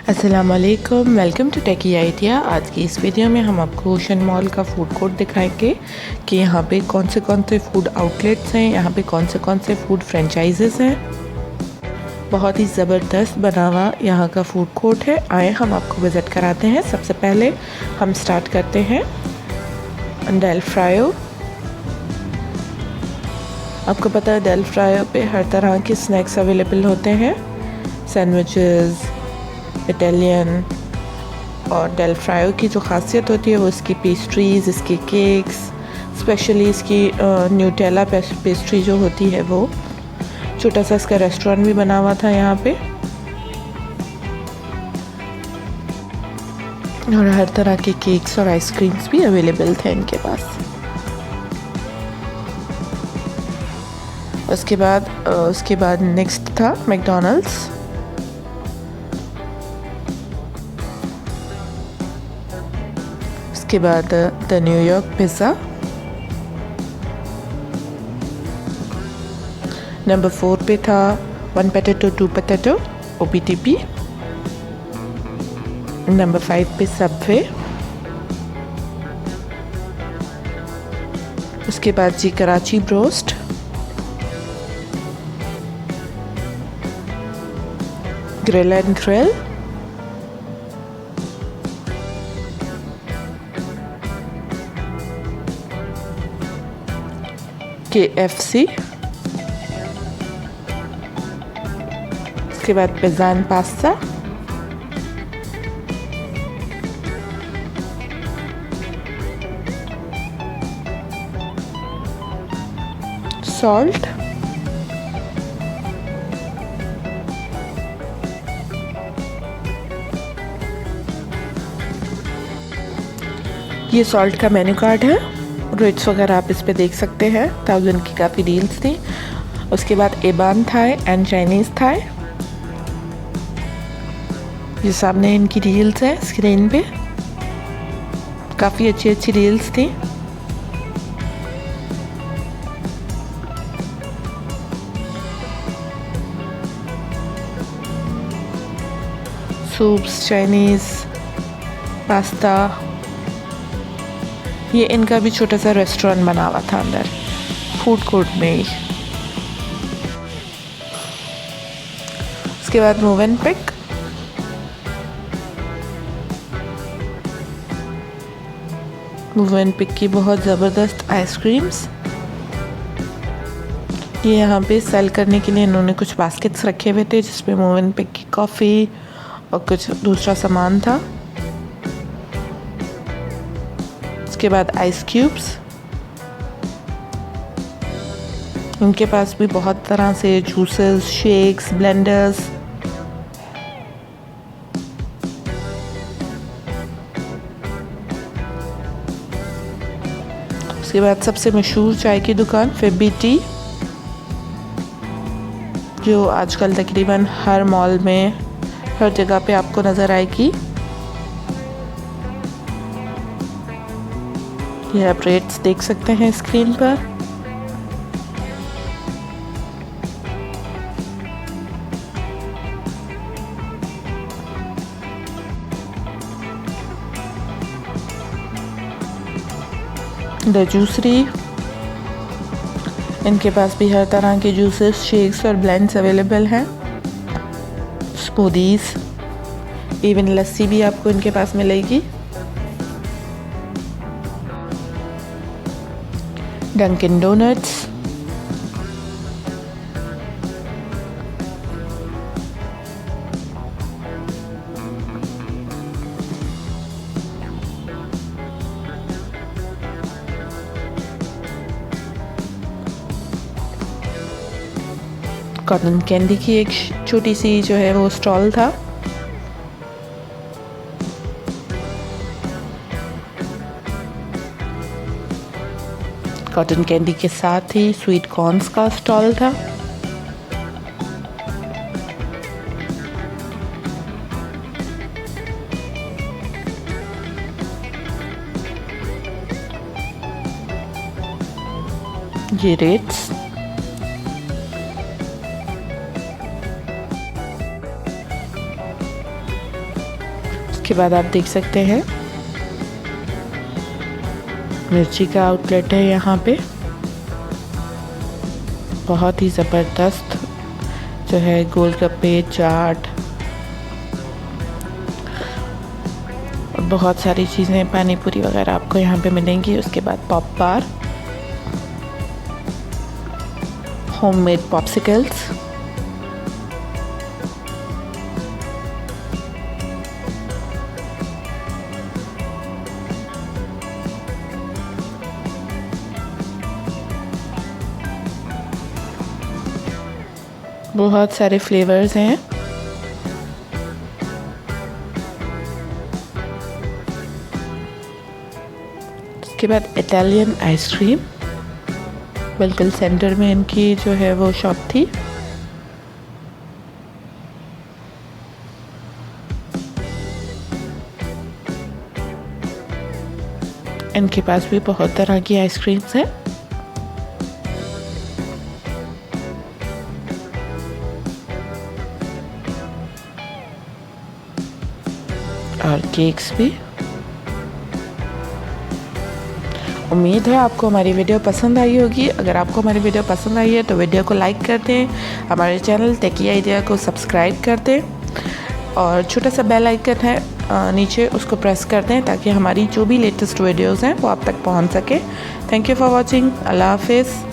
अस्सलामुअलैकुम, welcome to techy idea. आज की इस वीडियो में हम आपको ओशन मॉल का फूड कोर्ट दिखाएंगे कि यहाँ पे कौन से फूड आउटलेट्स हैं, यहाँ पे कौन से फूड फ्रेंचाइजेस हैं। बहुत ही ज़बरदस्त बना हुआ यहाँ का फूड कोर्ट है। आए हम आपको विज़िट कराते हैं। सबसे पहले हम स्टार्ट करते हैं डेल फ्रायो। आपको पता है डेल फ्रायो पे हर तरह के स्नैक्स अवेलेबल होते हैं, सैंडविचेस, इटालियन। और डेल फ्रायो की जो ख़ासियत होती है वो इसकी पेस्ट्रीज़, इसके केक्स, स्पेशली इसकी न्यूटेला पेस्ट्री जो होती है वो। छोटा सा इसका रेस्टोरेंट भी बना हुआ था यहाँ पे, और हर तरह के केक्स और आइसक्रीम्स भी अवेलेबल थे इनके पास। उसके बाद नेक्स्ट था मैकडॉनल्ड्स। उसके बाद द न्यूयॉर्क पिज़्ज़ा। नंबर 4 पे था 1 पोटैटो 2 पोटैटो OPTP। नंबर 5 पे सबवे। उसके बाद जी Karachi broast. Grill and grill. KFC। उसके बाद पिज़्ज़ा एंड पास्ता। सॉल्ट। ये सॉल्ट का मेन्यू कार्ड है, रेट्स वगैरह आप इस पे देख सकते हैं। 1000 की काफ़ी डील्स थी। उसके बाद एबान थाई एंड चाइनीज़ थाई। ये सामने इनकी डील्स है स्क्रीन पे, काफ़ी अच्छी डील्स थी। Soups, Chinese, pasta. ये इनका भी छोटा सा रेस्टोरेंट बना हुआ था अंदर फूड कोर्ट में ही। उसके बाद move and pick. Move and pick की बहुत ज़बरदस्त आइसक्रीम्स। ये यहाँ पे सेल करने के लिए इन्होंने कुछ बास्केट्स रखे हुए थे जिसपे मूव एंड पिक की कॉफ़ी और कुछ दूसरा सामान था। उसके बाद आइस क्यूब्स। इनके पास भी बहुत तरह से जूसेस, शेक्स, ब्लेंडर्स। उसके बाद सबसे मशहूर चाय की दुकान फिबी टी, जो आजकल तकरीबन हर मॉल में हर जगह पे आपको नज़र आएगी। ये आप रेट्स देख सकते हैं स्क्रीन पर। द जूसरी। इनके पास भी हर तरह के जूसेस, शेक्स और ब्लेंड्स अवेलेबल हैं। स्मूदीज, इवन लस्सी भी आपको इनके पास मिलेगी। Dunkin donuts. कॉटन कैंडी की एक छोटी सी जो है वो स्टॉल था। कॉटन कैंडी के साथ ही स्वीट कॉर्न्स का स्टॉल था। ये रेट्स। उसके बाद आप देख सकते हैं मिर्ची का आउटलेट है यहाँ पे। बहुत ही ज़बरदस्त जो है गोलगप्पे, चाट और बहुत सारी चीज़ें, पानी पूरी वगैरह आपको यहाँ पे मिलेंगी। उसके बाद पॉप बार, होममेड पॉप्सिकल्स, बहुत सारे फ्लेवर्स हैं। उसके बाद इटालियन आइसक्रीम, बिल्कुल सेंटर में इनकी जो है वो शॉप थी। इनके पास भी बहुत तरह की आइसक्रीम्स हैं। और केक्स भी। उम्मीद है आपको हमारी वीडियो पसंद आई होगी। अगर आपको हमारी वीडियो पसंद आई है तो वीडियो को लाइक कर दें, हमारे चैनल टेकी आइडिया को सब्सक्राइब कर दें और छोटा सा बेल आइकन है नीचे, उसको प्रेस कर दें ताकि हमारी जो भी लेटेस्ट वीडियोस हैं वो आप तक पहुंच सके। Thank you for watching. अल्लाह हाफिज़।